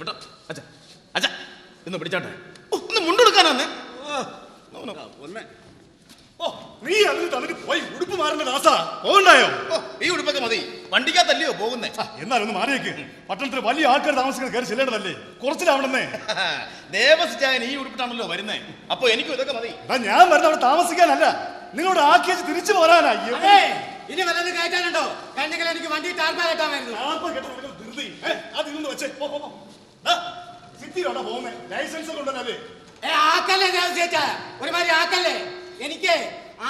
വിട്ടോ അച്ഛാ അച്ഛാ ഇന്ന് പിടിച്ചാട്ടെ ഒന്ന് മുണ്ടെടുക്കാനാന്നേ ഓ നീ അതിന് തന്നിട്ട് പോയി ഉടുപ്പ് മാറേണ്ട ദാസാ പോകണ്ടായോ? ഈ ഉടുപ്പൊക്കെ മതി, വണ്ടിക്കകത്തല്ലയോ പോകുന്നേ. എന്നാലൊന്ന് മാറിയേക്ക്. പട്ടണത്തിൽ വലിയ ആൾക്കാർ താമസിക്കുന്ന കയറി ചെല്ലേണ്ടതല്ലേ, കുറച്ചിലാവണമെന്നേ. ദേവസ്റ്റാൻ ഈ ഉടുപ്പിട്ടാണല്ലോ വരുന്നേ, അപ്പൊ എനിക്കും ഇതൊക്കെ മതി. ഞാൻ വരുന്ന അവിടെ താമസിക്കാനല്ല, നിങ്ങളോട് ആക്കി വെച്ച് തിരിച്ചു പോരാനാ. ഇനി വല്ലതും കയറ്റാനുണ്ടോ? കണ്ടെങ്കിൽ എനിക്ക് വണ്ടി ടാർപ്പ കെട്ടാമായിരുന്നു. സിറ്റിയിലോട്ടാ പോകുന്നേ, ലൈസൻസ് കൊണ്ടല്ലേ? ആക്കല്ലേ ദേവസ്യ, ഒരുമാതിരി ആക്കല്ലേ. എനിക്ക്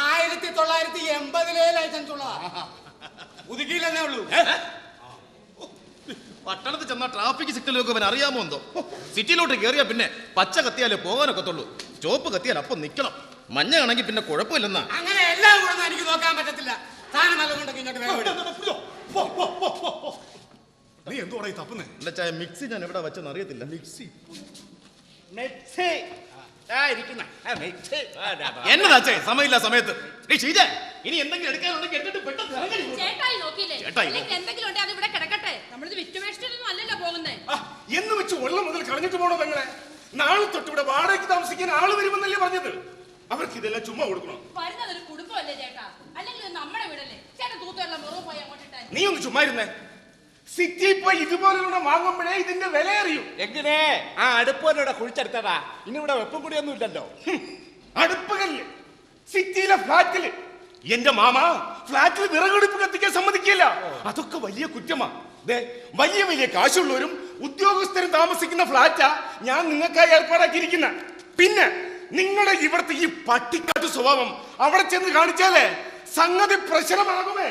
1980 ലൈസൻസ് ഉള്ള പുതുക്കിയില്ലെന്നേ ഉള്ളൂ. പട്ടണത്തിൽ ചെന്ന ട്രാഫിക് സിഗ്നലൊക്കെ അവൻ അറിയാമോ എന്തോ. സിറ്റിയിലോട്ട് കയറിയാ പിന്നെ പച്ച കത്തിയാലേ പോകാനൊക്കത്തുള്ളൂ, ചോപ്പ് കത്തിയാൽ അപ്പം നിക്കണം, മഞ്ഞ ആണെങ്കിൽ പിന്നെ കുഴപ്പമില്ലെന്നാ. അങ്ങനെ എല്ലാം കൂടെ എനിക്ക് നോക്കാൻ പറ്റത്തില്ല. സാധനം കൊണ്ടൊക്കെ ഇങ്ങോട്ട് നീ എന്തോടാ ഈ തപ്പുന്നേ? എന്താ ചായ മിക്സി ഞാൻ എവിടെ വെച്ചെന്ന് അറിയത്തില്ല. മിക്സി എന്നതാ സമയമില്ല സമയത്ത്. ഇനി എന്തെങ്കിലും എടുക്കാനുണ്ടെങ്കിൽ എടുത്തിട്ട് പെട്ടെന്ന് എന്ന് വെച്ച് വെള്ളം മുതൽ കളഞ്ഞിട്ട് പോണോ നിങ്ങളെ? നാളെ തൊട്ട് ഇവിടെ വാടകയ്ക്ക് താമസിക്കാൻ ആള് വരുമെന്നല്ലേ പറഞ്ഞത്? അവർക്ക് ഇതെല്ലാം ചുമ്മാ കൊടുക്കണം. നീ ഒന്ന് ചുമ്മാ ഇരുന്നേ. സിറ്റി പോയി ഇതുപോലുള്ള വാങ്ങുമ്പോഴേ ഇതിന്റെ വില അറിയൂ. എങ്ങനെ ആ അടുപ്പോടെ കുഴിച്ചെടുത്തതാ? ഇനി ഇവിടെ വെപ്പം കൂടിയൊന്നും ഇല്ലല്ലോ. അടുപ്പുകല്ല് സിറ്റിയിലെ ഫ്ലാറ്റില് എന്റെ മാമ ഫ്ലാറ്റിൽ വിറകടുപ്പ് കത്തിക്കാൻ സമ്മതിക്കില്ല. അതൊക്കെ വലിയ കുറ്റമാ. വലിയ വലിയ കാശുള്ളവരും ഉദ്യോഗസ്ഥരും താമസിക്കുന്ന ഫ്ലാറ്റാ ഞാൻ നിങ്ങൾക്കായി ഏർപ്പാടാക്കിയിരിക്കുന്ന. പിന്നെ നിങ്ങളുടെ ഇവിടുത്തെ ഈ പട്ടിക്കാട്ട് സ്വഭാവം അവിടെ ചെന്ന് കാണിച്ചാലേ സംഗതി പ്രശ്നമാകുമേ.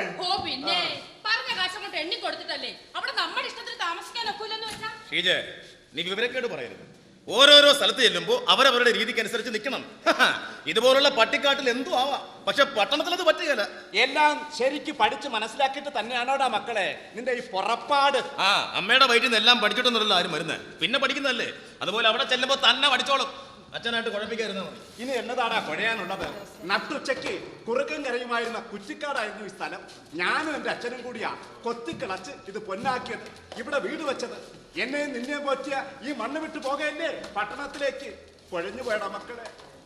നീ വിവരക്കേട് പറയരുത്. ഓരോരോ സ്ഥലത്ത് ചെല്ലുമ്പോ അവരവരുടെ രീതിക്ക് അനുസരിച്ച് നിൽക്കണം. ഇതുപോലുള്ള പട്ടിക്കാട്ടിൽ എന്തോ ആവാം, പക്ഷെ പട്ടണത്തിൽ അത് പറ്റുകയല്ല. എല്ലാം ശരിക്ക് പഠിച്ച് മനസ്സിലാക്കിയിട്ട് തന്നെയാണോടാ മക്കളെ നിന്റെ ഈ പുറപ്പാട്? അമ്മയുടെ വയറ്റിൽ നിന്ന് എല്ലാം പഠിച്ചിട്ടൊന്നുമല്ല ആരും വരുന്നത്, പിന്നെ പഠിക്കുന്നതല്ലേ. അതുപോലെ അവിടെ ചെല്ലുമ്പോ തന്നെ പഠിച്ചോളും, അച്ഛനായിട്ട് കുഴപ്പിക്കായിരുന്നാ മതി. ഇനി എന്നതാടാ കുഴയാനുള്ളത്? നട്ടുച്ചയ്ക്ക് കുറുക്കം കരയുമായിരുന്ന കുറ്റിക്കാടായിരുന്നു ഈ സ്ഥലം. ഞാനും എന്റെ അച്ഛനും കൂടിയാ കൊത്തിക്കിളച്ച് ഇത് പൊന്നാക്കിയത്, ഇവിടെ വീട് വെച്ചത്. എന്നെ നിന്നെ പോറ്റിയ ഈ മണ്ണ് വിട്ടു പോകയല്ലേ പട്ടണത്തിലേക്ക്. കുഴഞ്ഞു പോയടാ മക്കളെ,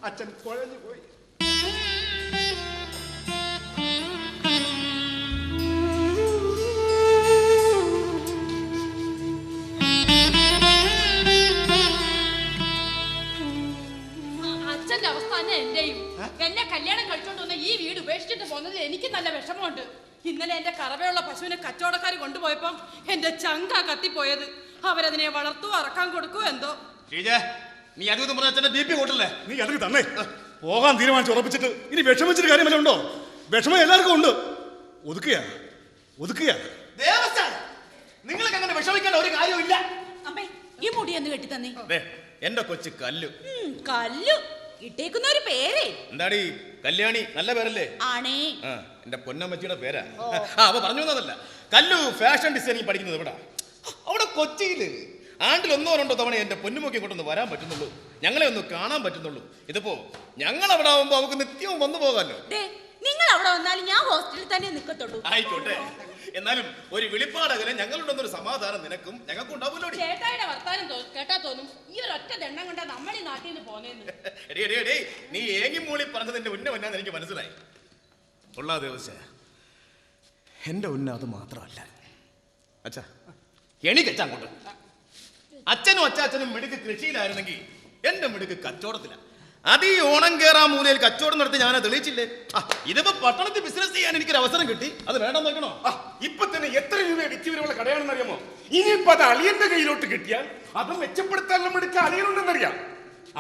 അച്ഛൻ കുഴഞ്ഞു പോയി. എന്നെ കല്യാണം കഴിച്ചോണ്ട് വന്ന ഈ വീട് ഉപേക്ഷിച്ചിട്ട് പോകുന്നതിൽ എനിക്ക് നല്ല വിഷമമുണ്ട്. ഇന്നലെ എന്റെ കറവയുള്ള പശുവിനെ കച്ചവടക്കാർ കൊണ്ടുപോയപ്പം എന്റെ ചങ്ക കത്തിപ്പോയത്. അവരതിനെ വളർത്തുവോ അറക്കാൻ കൊടുക്കുവോ എന്തോ. നീ അതും പറഞ്ഞ ബി പി കൂട്ടല്ലേ? നീ അതിന് തന്നെ പോകാൻ തീരുമാനിച്ച് ഉറപ്പിച്ചിട്ട് ഇനി വിഷമിച്ചിട്ട് കാര്യമല്ല ഉണ്ടോ? വിഷമം എല്ലാവർക്കും ഉണ്ട്. ഒതുക്കുക നിങ്ങൾക്ക് അങ്ങനെ വിഷമിക്കേണ്ട ഒരു കാര്യമില്ല. അമ്മേ ഈ മുടി ഒന്ന് കെട്ടി തന്നെ. എന്റെ കൊച്ചു കല്ലു. കല്ലു ഇട്ടേക്കുന്ന ഒരു പേരേ എന്താടി കല്യാണി, നല്ല പേരല്ലേ? ആണേ. എന്റെ പൊന്നമ്മച്ചിയുടെ പേരാ. അവ പറഞ്ഞു തന്നതല്ല. കല്ലു ഫാഷൻ ഡിസൈനിങ് പഠിക്കുന്നത് ഇവിടെ, അവിടെ കൊച്ചിയില്. ആണ്ടിൽ 1-2 തവണ എന്റെ പൊന്നുമൊക്കെ കൊണ്ടൊന്ന് വരാൻ പറ്റുന്നുള്ളൂ, ഞങ്ങളെ ഒന്ന് കാണാൻ പറ്റുന്നുള്ളൂ. ഇതിപ്പോ ഞങ്ങൾ അവിടെ ആവുമ്പോ അവർക്ക് നിത്യവും വന്നു പോകാമല്ലോ. നിങ്ങൾ അവിടെ വന്നാലും ഞാൻ ഹോസ്റ്റലിൽ തന്നെ നിൽക്കത്തുള്ളൂ. ആയിക്കോട്ടെ, എന്നാലും ഒരു വെളിപ്പാടകലെ ഞങ്ങളുണ്ടെന്നൊരു സമാധാനം നിനക്കും ഞങ്ങൾക്കും ഉണ്ടാവുമല്ലോ. ചേട്ടായിയുടെ വർത്താനം കേട്ടാ തോന്നും ഈ ഒരു ഒറ്റ ദണ്ണം കൊണ്ടാ നമ്മൾ ഈ നാട്ടിൽ നിന്ന് പോന്നേന്ന്. നീ ഏങ്ങി മൂളി പറഞ്ഞതിന്റെ ഉന്നമെന്നാന്ന് എനിക്ക് മനസ്സിലായി. ഉള്ള ദിവസം എന്റെ ഉന്ന അത് മാത്രമല്ല അച്ഛാ, എണിക്കച്ചാ അങ്ങോട്ട്. അച്ഛനും അച്ചാച്ചനും മിടുക്ക് കൃഷിയിലായിരുന്നെങ്കിൽ എന്റെ മിടുക്ക് കച്ചവടത്തില. അത് ഈ ഓണം കേറാൻ മൂലയിൽ കച്ചവടം നടത്തി ഞാൻ തെളിയിച്ചില്ലേ. ഇതിപ്പോ പട്ടണത്തിൽ ബിസിനസ് ചെയ്യാൻ എനിക്കൊരു അവസരം കിട്ടി, അത് വേണ്ടെന്ന് നോക്കണോ? ഇപ്പൊ തന്നെ എത്ര രൂപ വിറ്റുവരവുള്ള കടയാണെന്ന് അറിയാമോ? ഇനിയിപ്പോ അത് അളിയന്റെ കയ്യിലോട്ട് കിട്ടിയാൽ അത് മെച്ചപ്പെടുത്താനും എടുക്ക അളിയനുണ്ടെന്നറിയാം.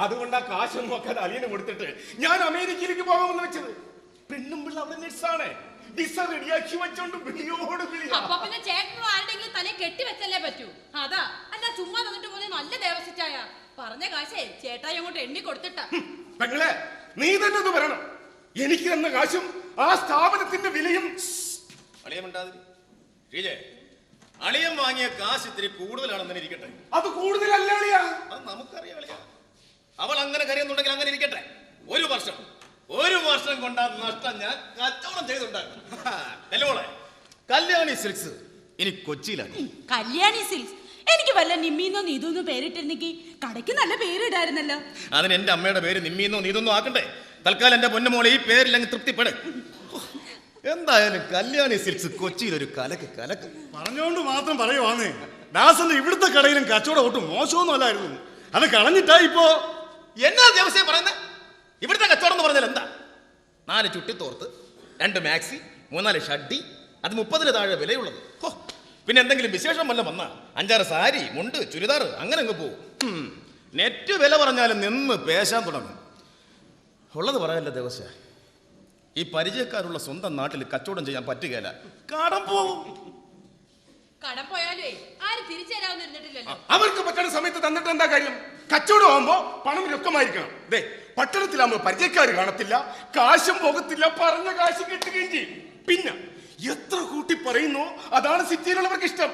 അതുകൊണ്ടാ കാശ് നോക്കാതെ അളിയന് കൊടുത്തിട്ട് ഞാൻ അമേരിക്കയിലേക്ക് പോകാമെന്ന് വെച്ചത്. പെണ്ണും പിള്ള അവിടെ നെറ്റ്സാണ് വിസ റെഡിയാക്കി വെച്ചോണ്ട് വിളിയോട് വിളി. അപ്പൊ പിന്നെ ചേട്ടനും ആരുടെങ്കിലും തല കെട്ടി വെച്ചല്ലേ പറ്റൂ. അതാ അല്ല ചുമ്മാ തന്നിട്ട് പോലെ നല്ല ദേവസിച്ചായ പറഞ്ഞ കാശേ ചേട്ടായി അങ്ങോട്ട് എണ്ണി കൊടുത്തിട്ടാ. പെങ്ങളെ നീ തന്നെ അത് പറയണം. എനിക്ക് തന്ന കാശും ആ സ്ഥാപനത്തിന്റെ വിലയും. അളിയൻ വാങ്ങിയ കാശ് ഇത്തിരി കൂടുതലാണെന്ന് ഇരിക്കട്ടെ. അത് കൂടുതലല്ല അളിയാ, അത് നമുക്കറിയാം. അവൾ അങ്ങനെ കരയുന്നുണ്ടെങ്കിൽ അങ്ങനെ ഇരിക്കട്ടെ. ഒരു വർഷം കൊണ്ടാ നഷ്ടം ഞാൻ കച്ചവടം ചെയ്തുണ്ടാക്കും. കല്യാണി സിൽക്സ് ഇനി കൊച്ചിയിലാണ്. കല്യാണി സിൽക്സ് എനിക്ക് വല്ല നിമ്മീന്നോ നീതോന്നോ പേരിട്ടിരുന്നെങ്കിൽ കടയ്ക്ക് നല്ല പേരിടായിരുന്നല്ലോ. അതിന് എന്റെ അമ്മയുടെ പേര് നിമ്മീന്നോ നീതൊന്നോ ആക്കണ്ടേ? തൽക്കാലം എന്റെ പൊന്നുമോളെ ഈ പേരിലങ്ങ് തൃപ്തിപ്പെട്. എന്തായാലും കല്യാണി സിൽക്സ് കൊച്ചിയിൽ ഒരു കലക്ക്. പറഞ്ഞോണ്ട് മാത്രം പറയുവാന്നേ. ദാസന്റെ ഇവിടുത്തെ കടയിലും കച്ചവടം ഒട്ടും മോശമൊന്നും അല്ലായിരുന്നു. അത് കളഞ്ഞിട്ടാ ഇപ്പോ. എന്നാ ദിവസം പറയുന്നത്? ഇവിടുത്തെ കച്ചവടം എന്ന് പറഞ്ഞാൽ എന്താ? 4 ചുട്ടിത്തോർത്ത്, 2 മാക്സി, 3-4 ഷഡ്ഡി, അത് 30-ന് താഴെ വിലയുള്ളത്. പിന്നെ എന്തെങ്കിലും വിശേഷം വല്ല വന്നാ 5-6 സാരി, മുണ്ട്, ചുരിദാർ അങ്ങനെ അങ്ങ് പോകും. നെറ്റ് വില പറഞ്ഞാലും നിന്ന് പേശാൻ തുടങ്ങും. ഉള്ളത് പറയല്ല ദിവസം, ഈ പരിചയക്കാരുള്ള സ്വന്തം നാട്ടിൽ കച്ചവടം ചെയ്യാൻ പറ്റുകയില്ല. കടം പോകും. കടം പോയാലേ ആരും തിരിച്ചു തരാമെന്നിരുന്നിട്ടില്ലല്ലോ. അവർക്ക് പറ്റുന്ന സമയത്ത് തന്നിട്ട് എന്താ കാര്യം? കച്ചവടം ആവുമ്പോ പണം രൊക്കമായിരിക്കണം. ദേ പട്ടണത്തിലാകുമ്പോ പരിചയക്കാർ കാണത്തില്ല, കാശും പോകത്തില്ല, പറഞ്ഞ കാശ് കിട്ടുകയും ചെയ്യും. പിന്നെ എത്ര കൂട്ടി പറയുന്നു അതാണ് സിറ്റിയിലുള്ളവർക്ക് ഇഷ്ടം.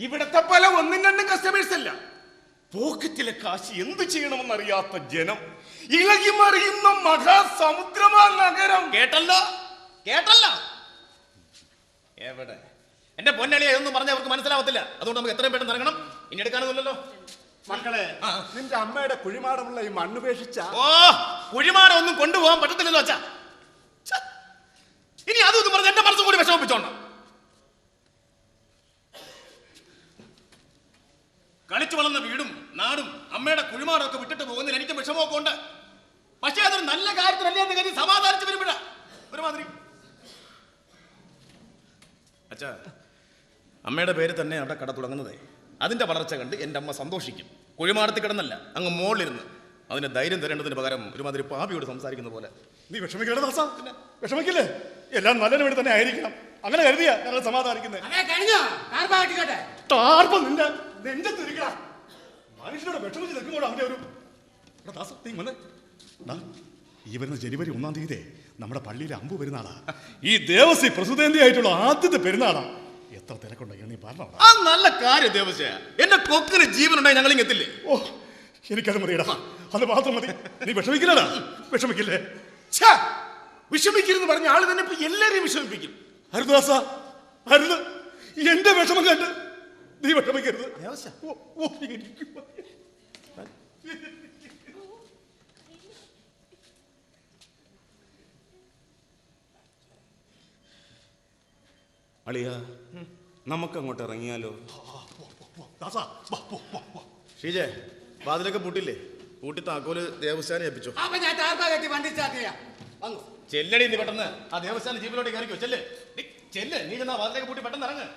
ഇവിടത്തെ പല 1-2 കസ്റ്റമേഴ്സ് അല്ല, പോക്കറ്റിലെ കാശ് എന്ത് ചെയ്യണമെന്നറിയാത്ത ജനം, ഇളകി മറിയുന്ന മഹാസമുദ്രമാ നഗരം. കേട്ടല്ലോ. എവിടെ എന്റെ പൊന്നളിയെ ഒന്നും പറഞ്ഞാൽ അവർക്ക് മനസ്സിലാവത്തില്ല. അതുകൊണ്ട് നമുക്ക് എത്രയും പെട്ടെന്ന് ഇറങ്ങണം. ഇനി എടുക്കാനൊന്നുമില്ലല്ലോ. മക്കളെ, നിന്റെ അമ്മയുടെ കുഴിമാടമുള്ള ഈ മണ്ണുപേക്ഷിച്ച കുഴിമാടം ഒന്നും കൊണ്ടുപോകാൻ പറ്റത്തില്ലല്ലോ അച്ഛാ. ഇനി അതൊന്നും പറഞ്ഞ് എന്റെ മനസ്സും കൂടി വിഷമിപ്പിച്ചോണ്ട. കളിച്ചു വളർന്ന വീടും നാടും അമ്മയുടെ കുഴിമാടം ഒക്കെ വിട്ടിട്ട് പോകുന്നതിൽ എനിക്ക് വിഷമമൊക്കെ ഉണ്ട്. പക്ഷേ അതൊരു നല്ല കാര്യത്തിനല്ലേ എന്ന് കരുതി സമാധാനിച്ച് വരുമ്പോഴാ ഒരുമാതിരി. അച്ഛാ, അമ്മയുടെ പേര് തന്നെ അവിടെ കട തുടങ്ങുന്നതേ. അതിന്റെ വളർച്ച കണ്ട് എൻ്റെ അമ്മ സന്തോഷിക്കും. കുഴിമാടത്തിൽ കിടന്നല്ല, അങ്ങ് മോളിലിരുന്ന്. അതിന് ധൈര്യം തരേണ്ടതിന് പകരം ഒരുമാതിരി പാപിയോട് സംസാരിക്കുന്ന പോലെ. നീ വിഷമിക്കേണ്ട ദാസ, വിഷമിക്കില്ലേ? എല്ലാം നല്ലതിന് വേണ്ടി തന്നെ ആയിരിക്കണം. അങ്ങനെ കരുതിയാ ഞങ്ങൾ സമാധാനിക്കുന്നത്. നിന്റെ നെഞ്ചത്തിരിക്കണം. മനുഷ്യരുടെ വിഷമിച്ച് നിൽക്കുമ്പോൾ അവന്റെ ഒരു ദാസ നീ വന്നേ. ഈ വരുന്ന ജനുവരി 1-ാം തീയതി നമ്മുടെ പള്ളിയിലെ അമ്പു പെരുന്നാളാ. ഈ ദേവസ്വി പ്രസുതേന്തിയായിട്ടുള്ള ആദ്യത്തെ പെരുന്നാളാ. എത്ര തിരക്കുണ്ടെങ്കിൽ നീ പറഞ്ഞോ. ആ നല്ല കാര്യം ദേവസ്യ. എന്റെ കൊക്കിന് ജീവനുണ്ടായി ഞങ്ങൾ ഇങ്ങെത്തില്ലേ? ഓ, എനിക്കത് മതിയടാ, അത് മാത്രം മതി. നീ വിഷമിക്കില്ലടാ, വിഷമിക്കില്ലേ? വിഷമിക്കരുന്ന് പറഞ്ഞ ആള് തന്നെ ഇപ്പൊ എല്ലാരെയും വിഷമിപ്പിക്കും. അരുദാസ, അരുത്. എന്റെ വിഷമം കണ്ട് നീ വിഷമിക്കരുത്. അളിയ, നമുക്ക് അങ്ങോട്ട് ഇറങ്ങിയാലോ? ഷീജെ, വാതിലൊക്കെ പൂട്ടില്ലേ? പൂട്ടി താക്കോല് ദേവസ്ഥാനം ഏൽപ്പിച്ചോ. ചെല്ലടി നീ പെട്ടെന്ന് ആ ദേവസ്ഥാന ജീപ്പിലോട്ട് കയറിക്കോ. ചെല്ല് ചെല്ല്, നീ ചെന്നാ വാതിലൊക്കെ പൂട്ടി പെട്ടെന്ന് ഇറങ്ങ്.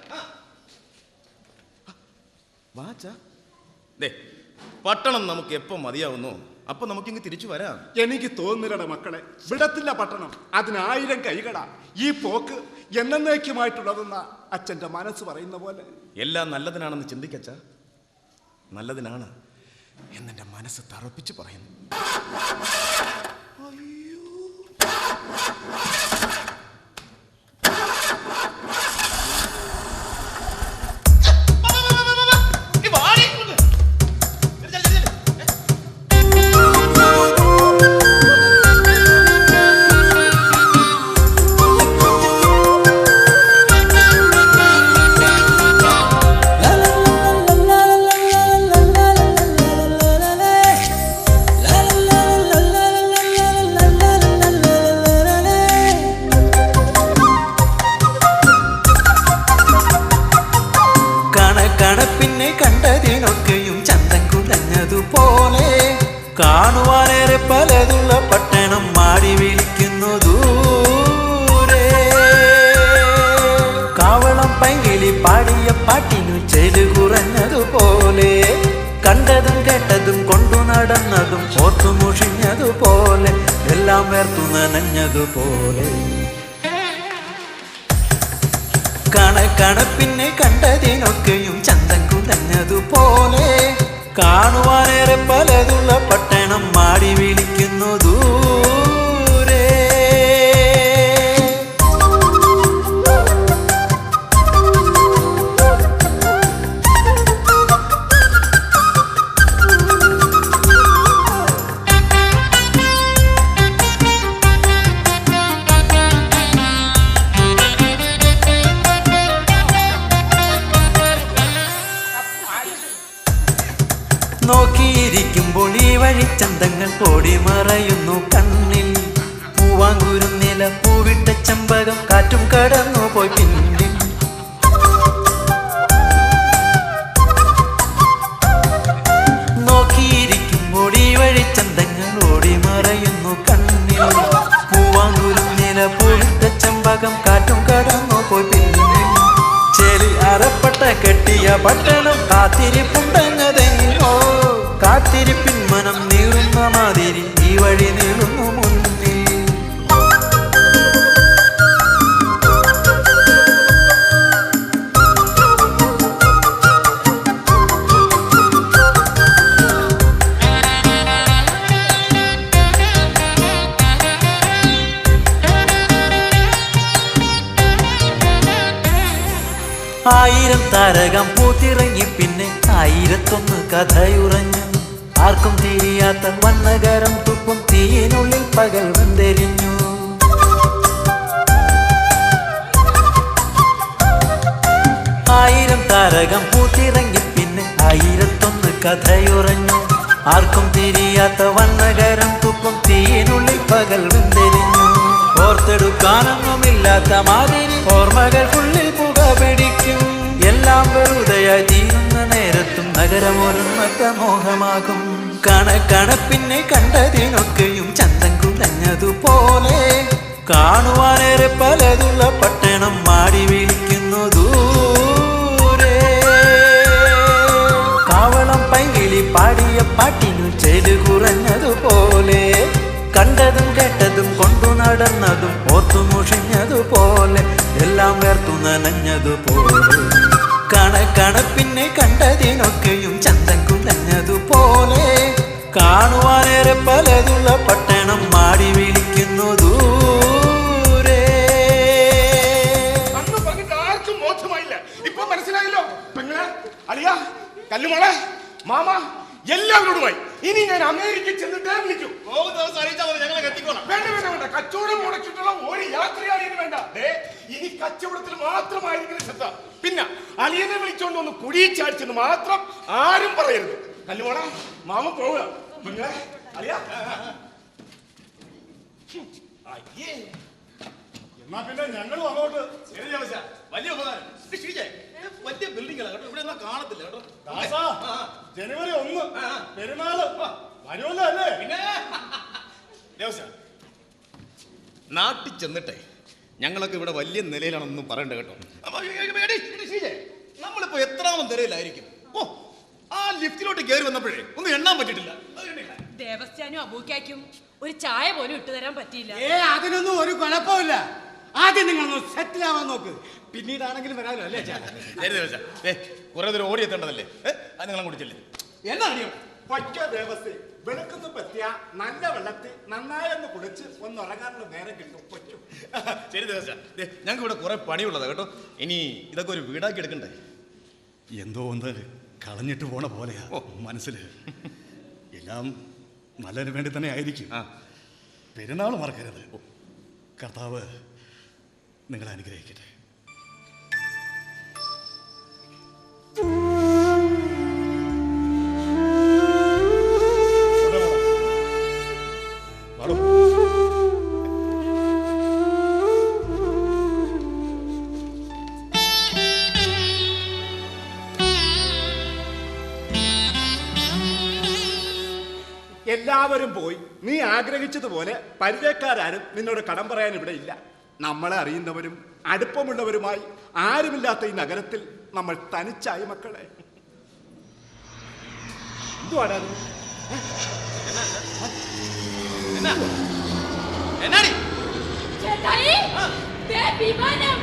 പട്ടണം നമുക്ക് എപ്പം മതിയാവുന്നു അപ്പൊ നമുക്കിങ്ങ് തിരിച്ചു വരാം. എനിക്ക് തോന്നുന്നില്ലട മക്കളെ, വിടത്തില്ല പട്ടണം. 1000 കൈകട. ഈ പോക്ക് എന്നേക്കുമായിട്ടുള്ളതെന്ന അച്ഛന്റെ മനസ്സ് പറയുന്ന പോലെ. എല്ലാം നല്ലതിനാണെന്ന് ചിന്തിക്കച്ച. നല്ലതിനാണ് എന്നെന്റെ മനസ്സ് തറപ്പിച്ച് പറയുന്നു. കാണുവാനേറെ പലതുള്ള പട്ടണം മാടി വിളിക്കുന്നു ദൂരെ. കാവളം പൈകിളി പാടിയ പാട്ടിനു ചെലു കുറഞ്ഞതുപോലെ, കണ്ടതും കേട്ടതും കൊണ്ടു നടന്നതും ഓർത്തു മുഷിഞ്ഞതുപോലെ, എല്ലാം വേർത്തു നനഞ്ഞതുപോലെ. കണക്കണപ്പിന്നെ കണ്ടതിനൊക്കെയും ചന്തം കുലഞ്ഞതുപോലെ, കാണുവാനേറെ പലതുള്ള പട്ടണം മാടി വിളിക്കുന്നു ദൂരെ. നോക്കിയിരിക്കുമ്പോൾ ഈ വഴി ചന്തങ്ങൾ ഓടി മറയുന്നു കണ്ണിൽ. പൂവാങ്കുരുന്നില പൂവിട്ട ചെമ്പകം കാറ്റും കടന്നു പോയി പിന്നിൽ. നോക്കിയിരിക്കുമ്പോൾ ഈ വഴി ചന്തങ്ങൾ ഓടി മറയുന്നു കണ്ണിൽ. പൂവാങ്കുരുന്നില പൂവിട്ട ചെമ്പകം കാറ്റും കടന്നു പോയി പിന്നിൽ. ചെലി അറപ്പട്ട കെട്ടിയ പട്ടണം കാത്തിരിപ്പുണ്ടെന്നതെങ്ങോ. കാത്തിരിപ്പിൻ മനം നീളുന്ന മാതിരി ഈ വഴി നീളുന്നു മുന്നിൽ. ആയിരം താരകം പൂത്തിറങ്ങി പിന്നെ 1001 കഥയുറഞ്ഞു. ആർക്കും തിരിയാത്ത വന്നകരം തുപ്പും തീയിനുള്ളിൽ പകൽ വന്നെരിഞ്ഞു. ആയിരം താരകം പൂത്തിറങ്ങി പിന്നെ 1001 കഥയുറഞ്ഞു. ആർക്കും തിരിയാത്ത വന്നകരം തുപ്പും തീയിനുള്ളിൽ പകൽ വന്നെരിഞ്ഞു. ഓർത്തെടുക്കാനൊന്നുമില്ലാത്ത മാതിരി ഓർമ്മകൾ ഉള്ളിൽ പുക പിടിക്കും. എല്ലാം വെറുതെയായി തീരുന്ന നേരത്തും നഗരമൊരുമറ്റ മോഹമാകും. കണക്കണപ്പിന്നെ കണ്ടതിനൊക്കെയും ചന്തം കുലഞ്ഞതുപോലെ കാണുവാനേറെ പലതുള്ള പട്ടണം മാടി വിളിക്കുന്നു ദൂരെ. കാവളം പൈകിളി പാടിയ പാട്ടിനു ചെലു കുറഞ്ഞതുപോലെ കണ്ടതും കേട്ടതും കൊണ്ടു നടന്നതും ഓർത്തു മുഷിഞ്ഞതുപോലെ എല്ലാം വേർത്തു നനഞ്ഞതുപോലെ കണക്കണപ്പിന്നെ കണ്ടതിനൊക്കെയും ചന്തം കുലഞ്ഞതുപോലെ കാണുവാനേറെ പലതുള്ള പട്ടണം മാടി വിളിക്കുന്നു ദൂരെ. അന്ന് പറഞ്ഞിട്ട് ആർക്കും ബോധമായില്ല. ഇപ്പൊ മനസ്സിലായല്ലോ. പെങ്ങളെ, അളിയ, കല്ലുമോളെ, മാമ എല്ലാവരോടുമായി ഇനി ഞാൻ അമേരിക്കയിൽ ചെന്നിട്ടേ വിളിക്കൂ. വേണ്ട വേണ്ട വേണ്ട, കച്ചവടം മുടക്കിയിട്ടുള്ള ഒരു യാത്രയാണ് ഇനി വേണ്ട. ഇനി കച്ചവടത്തിൽ മാത്രമായിരിക്കും ശ്രദ്ധ. പിന്നെ അളിയനെ വിളിച്ചോണ്ട് ഒന്ന് കുടിച്ചാടിച്ചെന്ന് മാത്രം ആരും പറയരുത്. കല്ലുമോളെ, മാമ പോവുക. പെങ്ങളെ, അളിയ, എന്നാ പിന്നെ ഞങ്ങളും അങ്ങോട്ട്. വലിയ ഉപകാരം. വലിയ ബിൽഡിംഗാണ് കേട്ടോ, ഇവിടെ കാണത്തില്ല കേട്ടോ. ജനുവരി 1 പെരുന്നാള് വരുമല്ലോ അല്ലേ? പിന്നെ നാട്ടിൽ ചെന്നിട്ടെ ഞങ്ങളൊക്കെ ഇവിടെ വലിയ നിലയിലാണെന്നൊന്നും പറയണ്ട കേട്ടോ. നമ്മളിപ്പോ എത്രാമം നിലയിലായിരിക്കും? ഓ, ആ ലിഫ്റ്റിലോട്ട് കയറി വന്നപ്പോഴേ ഒന്നും എണ്ണാൻ പറ്റിയിട്ടില്ല. ദേവസ്യാനും അബൂക്കാക്കും ഒരു ചായ പോലും ഇട്ടു തരാൻ പറ്റിയില്ല. അതിനൊന്നും ഒരു കുഴപ്പമില്ല. ആദ്യം നിങ്ങളൊന്ന് സെറ്റിൽ ആവാൻ നോക്ക്, പിന്നീടാണെങ്കിലും വരാമല്ലോ അല്ലേ? കുറെ ദൂരം ഓടി എത്തേണ്ടതല്ലേ? അത് നിങ്ങളെ കുടിച്ചില്ലേ? എന്നാണ് പറ്റ ദേവസ്ഥ വെളുക്കുന്ന പറ്റിയ നല്ല വെള്ളത്തിൽ നന്നായൊന്ന് കുളിച്ച് ഒന്ന് ഉറങ്ങാനുള്ള നേരം കിട്ടും. പറ്റും. ശരി ദേവസ്യ, ഞങ്ങൾക്ക് ഇവിടെ കുറെ പണിയുള്ളതാ കേട്ടോ. ഇനി ഇതൊക്കെ ഒരു വീടാക്കി എടുക്കണ്ടേ? എന്തോ ഒന്ന് കളഞ്ഞിട്ട് പോണ പോലെയാ മനസ്സില്. എല്ലാം നല്ലതിന് വേണ്ടി തന്നെ ആയിരിക്കും. പെരുന്നാൾ മറക്കരുത്. കർത്താവ് നിങ്ങളെ അനുഗ്രഹിക്കട്ടെ. എല്ലാവരും പോയി. നീ ആഗ്രഹിച്ചതുപോലെ പരിചയക്കാരും നിന്നോട് കടം പറയാൻ ഇവിടെ ഇല്ല. നമ്മളെ അറിയുന്നവരും അടുപ്പമുള്ളവരുമായി ആരുമില്ലാത്ത ഈ നഗരത്തിൽ നമ്മൾ തനിച്ചായി മക്കളെ. എന്തുവാടാ ചേട്ടായി, ദേ വിമാനം.